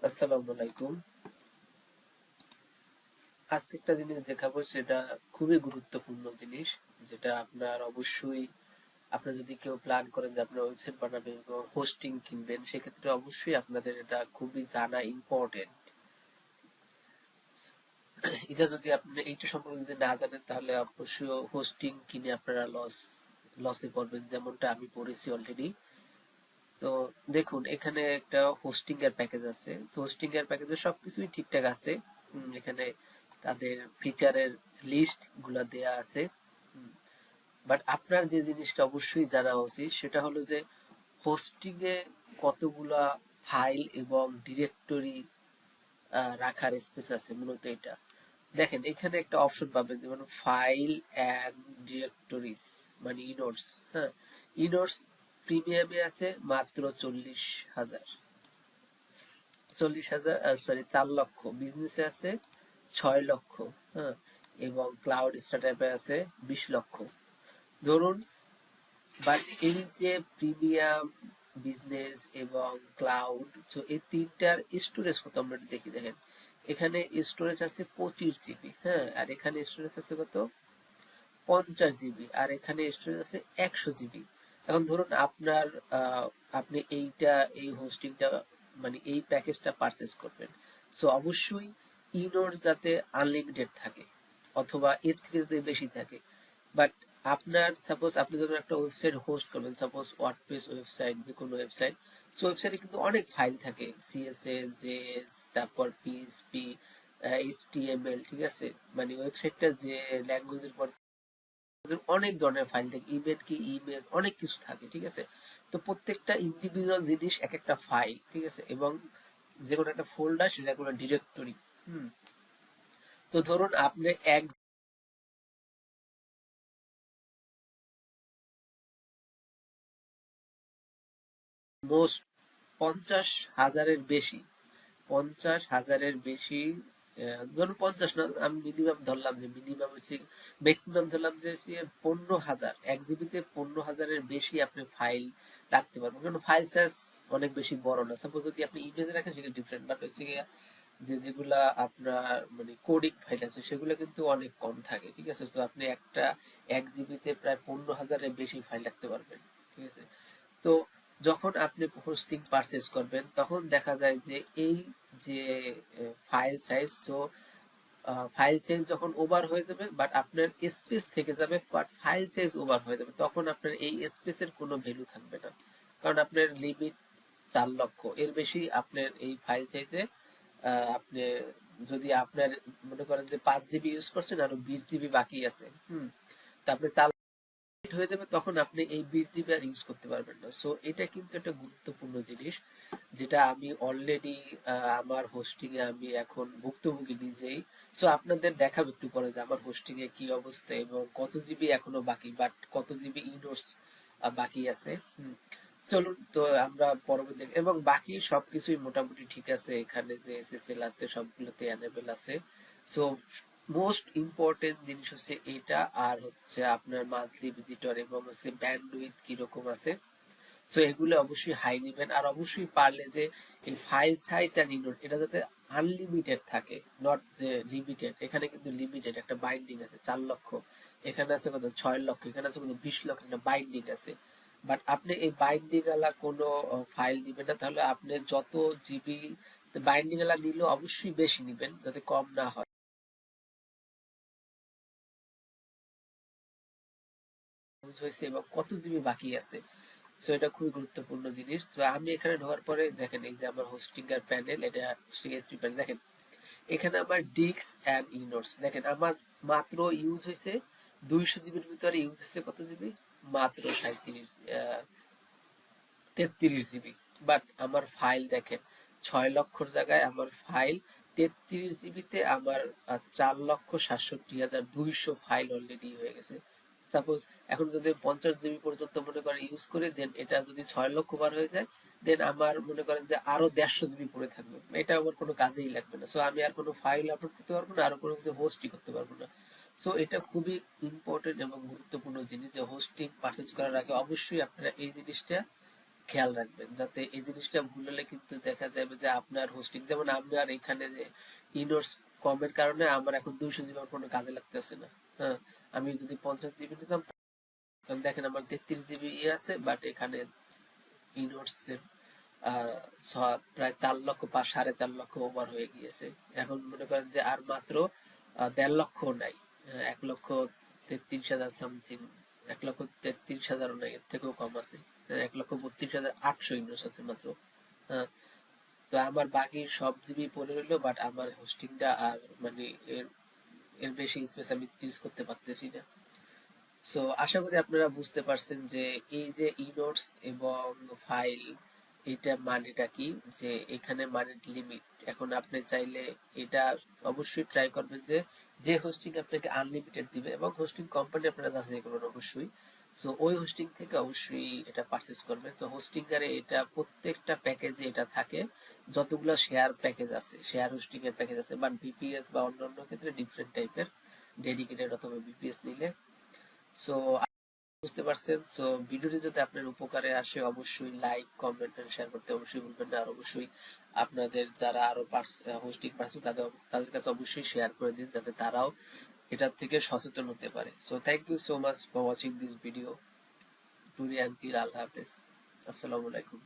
আসসালামু আলাইকুম। আজকে একটা জিনিস দেখাবো, সেটা খুবই গুরুত্বপূর্ণ জিনিস, যেটা আপনার অবশ্যই, আপনার যদি কেউ প্ল্যান করেন যে আপনার ওয়েবসাইট বানাবেন এবং হোস্টিং কিনবেন, সেক্ষেত্রে অবশ্যই আপনাদের এটা খুবই জানা ইম্পর্টেন্ট। এটা যদি আপনি এইটা সম্পর্কে যদি না জানেন, তাহলে অবশ্যই হোস্টিং কিনে আপনারা লসে পড়বেন, যেমনটা আমি পড়েছি অলরেডি। তো দেখুন, এখানে একটা হোস্টিং এর প্যাকেজ আছে। হোস্টিং এর প্যাকেজে সবকিছুই ঠিকঠাক আছে। এখানে তাদের ফিচারের লিস্ট গুলা দেয়া আছে। বাট আপনার যে জিনিসটা অবশ্যই জানা উচিত, সেটা হলো যে হোস্টিং এ কতগুলা ফাইল এবং ডিরেক্টরি রাখার স্পেস আছে। মূলত এটা দেখেন, এখানে একটা অপশন পাবেন, যেমন ফাইল অ্যান্ড ডিরেক্টরিজ, মানে ইনোডস। হ্যাঁ, ইনোডস প্রিমিয়ামে আছে মাত্র 40,000, 40,000, সরি 4 লক্ষ। বিজনেসে আছে 6 লক্ষ। হ্যাঁ, এবং ক্লাউড স্টার্টআপে আছে 20 লক্ষ। ধরুন, বাট এই যে প্রিমিয়াম, বিজনেস এবং ক্লাউড, তো এই তিনটার স্টোরেজ কত আমরা দেখি। দেখেন, এখানে স্টোরেজ আছে 25 জিবি। হ্যাঁ, আর এখানে স্টোরেজ আছে কত, 50 জিবি। আর এখানে স্টোরেজ আছে 100 জিবি। এখন ধরুন আপনার আপনি এই হোস্টিংটা, মানে এই প্যাকেজটা পারচেজ করবেন। সো অবশ্যই ইনোর যাতে আনলিমিটেড থাকে, অথবা এর থেকে যদি বেশি থাকে। বাট আপনার সাপোজ আপনি যখন একটা ওয়েবসাইট হোস্ট করবেন, সাপোজ ওয়ার্ডপ্রেস ওয়েবসাইট, যে কোনো ওয়েবসাইট, সো ওয়েবসাইটে কিন্তু অনেক ফাইল থাকে, সিএসএস, জেএস, তারপর পিএইচপি, এইচটিএমএল, ঠিক আছে। মানে ওয়েবসাইটটা যে ল্যাঙ্গুয়েজের পর অনেক ধরনের ফাইল থাকে, ইভেন কি ইমেজ, অনেক কিছু থাকে, ঠিক আছে। তো প্রত্যেকটা ইন্ডিভিজুয়াল জিনিস এক একটা ফাইল, ঠিক আছে, এবং যে কোনো একটা ফোল্ডার, সেটা কোনো ডিরেক্টরি। হুম তো ধরুন আপনি এক মোস্ট 50,000-এর বেশি, 50,000-এর বেশি, ধরুন 50 না, আমি মিনিমাম ধরলাম, যে মিনিমাম হচ্ছে, ম্যাক্সিমাম ধরলাম যে 15,000, 1 জিবিতে 15,000-এর বেশি আপনি ফাইল রাখতে পারবেন। কারণ ফাইল সাইজ অনেক বেশি বড় না। সাপোজ যদি আপনি ইমেজে রাখেন, সেটা ডিফারেন্ট, বাট হচ্ছে যে যেগুলা আপনার মানে কোডিং ফাইল আছে, সেগুলো কিন্তু অনেক কম থাকে, ঠিক আছে। তো আপনি একটা 1 জিবিতে প্রায় 15,000-এর বেশি ফাইল রাখতে পারবেন, ঠিক আছে। তো যখন আপনি হোস্টিং পারচেজ করবেন, তখন দেখা যায় যে এই যে file size, so file size যখন ওভার হয়ে যাবে, বাট আপনার স্পেস থেকে যাবে, বাট ফাইল সাইজ ওভার হয়ে যাবে, তখন আপনার এই স্পেসের কোনো ভ্যালু থাকবে না। কারণ আপনার লিমিট 4 লক্ষ, এর বেশি আপনার এই ফাইল সাইজে আপনি, যদি আপনার মনে করেন যে 5 জিবি ইউজ করছেন, আরো 20 জিবি বাকি আছে, তা আপনি হয়ে যাবে, তখন আপনি এই 20 জিবি আর ইউজ করতে পারবেন না। সো এটা কিন্তু একটা গুরুত্বপূর্ণ জিনিস, যেটা আমি অলরেডি আমার হোস্টিং এ আমি এখন ভুক্তভোগী নিজেই। সো আপনাদের দেখাবো একটু পরে যে আমার হোস্টিং এ কি অবস্থা এবং কত জিবি এখনো বাকি, বাট কত জিবি ইনোস বাকি আছে। চলুন, তো আমরা পরবর্তী, এবং বাকি সবকিছুই মোটামুটি ঠিক আছে। এখানে যে এসএসএল আছে, সবগুলোতে এনেবল আছে। সো মোস্ট ইম্পর্টেন্ট জিনিস হচ্ছে এটা, আর হচ্ছে আপনার মান্থলি ভিজিটর এবং হচ্ছে ব্যান্ডউইথ কিরকম আছে। সো এগুলো অবশ্যই হাই নেবেন, আর অবশ্যই পারলে যে এই ফাইল সাইজ আর ইনোড, এটা যাতে আনলিমিটেড থাকে, নট যে লিমিটেড। এখানে কিন্তু লিমিটেড একটা বাইন্ডিং আছে 4 লক্ষ, এখানে আছে কত 6 লক্ষ, এখানে আছে কত 20 লক্ষ, একটা বাইন্ডিং আছে। বাট আপনি এই বাইন্ডিং আলা কোনো ফাইল নিবেন না, তাহলে আপনি যত জিবি বাইন্ডিং আলা নিলেও অবশ্যই বেশি নিবেন, যাতে কম না হয় হয়েছে এবং কত জিবি বাকি আছে। সো এটা খুবই গুরুত্বপূর্ণ জিনিস। তো আমি এখানে ঢোকার পরে দেখেন, এই যে আমার হোস্টিং এর প্যানেল, এটা হোস্টিং এসপি প্যানেল, দেখেন এখানে আমার ডিস্ক এন্ড ইনোডস, দেখেন আমার মাত্র ইউজ হয়েছে 200 জিবির ভিতরে, ইউজ হয়েছে কত জিবি, মাত্র 33 জিবি। বাট আমার ফাইল দেখেন, 6 লক্ষর জায়গায় আমার ফাইল 33 জিবিতে আমার 4,67,200 ফাইল অলরেডি হয়ে গেছে। সাপোজ এখন যদি 50 জিবি পর্যন্ত মনে করেন ইউজ করে দেন, এটা যদি 6 লক্ষ বার হয়ে যায়, দেন আমার মনে করেন যে আরো 150 জিবি পড়ে থাকবে, এটা আমার কোনো কাজেই লাগবে না। সো আমি আর কোনো ফাইল আপলোড করতে পারবো না, আর কোনো কিছু হোস্টই করতে পারবো না। সো এটা খুবই ইম্পর্টেন্ট এবং গুরুত্বপূর্ণ জিনিস, যে হোস্টিং পারচেজ করার আগে অবশ্যই আপনারা এই জিনিসটা খেয়াল রাখবেন, যাতে এই জিনিসটা ভুল হলে কিন্তু দেখা যাবে যে আপনার হোস্টিং, যেমন আমি আর এখানে যে ইনোর্স কমের কারণে আমার এখন 200 জিবি কোনো কাজে লাগতেছে না। হ্যাঁ, আমি যদি 50 জিবি নিতাম, কারণ দেখেন আমার 33 জিবি আছে, বাট এখানে ইনোর্স প্রায় 4 লক্ষ 4.5 লক্ষ ওভার হয়ে গিয়েছে। এখন মনে করেন যে আর মাত্র 1.5 লক্ষ নাই, 1,33,000 সামথিং, 1,33,000 নাই, এর থেকেও কম আছে, 1,32,800 ইউনিট আছে মাত্র। হ্যাঁ, তো আমার বাকি সব জিবি পড়ে রইলো, বাট আমার হোস্টিংটা আর মানে এর এর বেশি স্পেস আমি ইউজ করতে পারতেছি না। সো আশা করি আপনারা বুঝতে পারছেন যে এই যে ইনোটস এবং ফাইল, এটা মানেটা কি, যে এখানে মানে লিমিট। এখন আপনি চাইলে এটা অবশ্যই ট্রাই করবেন যে যে হোস্টিং আপনাকে আনলিমিটেড দিবে, এবং হোস্টিং কোম্পানি আপনারা যাচাই করবেন অবশ্যই। সো ওই হোস্টিং থেকে অবশ্যই এটা পারচেজ করবেন। তো হোস্টিং এর এটা প্রত্যেকটা প্যাকেজে এটা থাকে, যতগুলো শেয়ার প্যাকেজ আছে, শেয়ার হোস্টিং এর প্যাকেজ আছে, বাট ভিপিএস বা অন্যান্য ক্ষেত্রে ডিফারেন্ট টাইপের ডেডিকেটেড অথবা ভিপিএস নিলে। সো বুঝতে পারছেন। সো ভিডিওটি যদি আপনার উপকারে আসে, অবশ্যই লাইক, কমেন্ট এন্ড শেয়ার করতে অবশ্যই ভুলবেন না। আর অবশ্যই আপনাদের যারা আরো হোস্টিং পারছেন তাদের কাছে অবশ্যই শেয়ার করে দিন, যাতে তারাও এটার থেকে সচেতন হতে পারে। So thank you so much for watching this video today until আল্লাহ হাফেজ। আসসালামু আলাইকুম।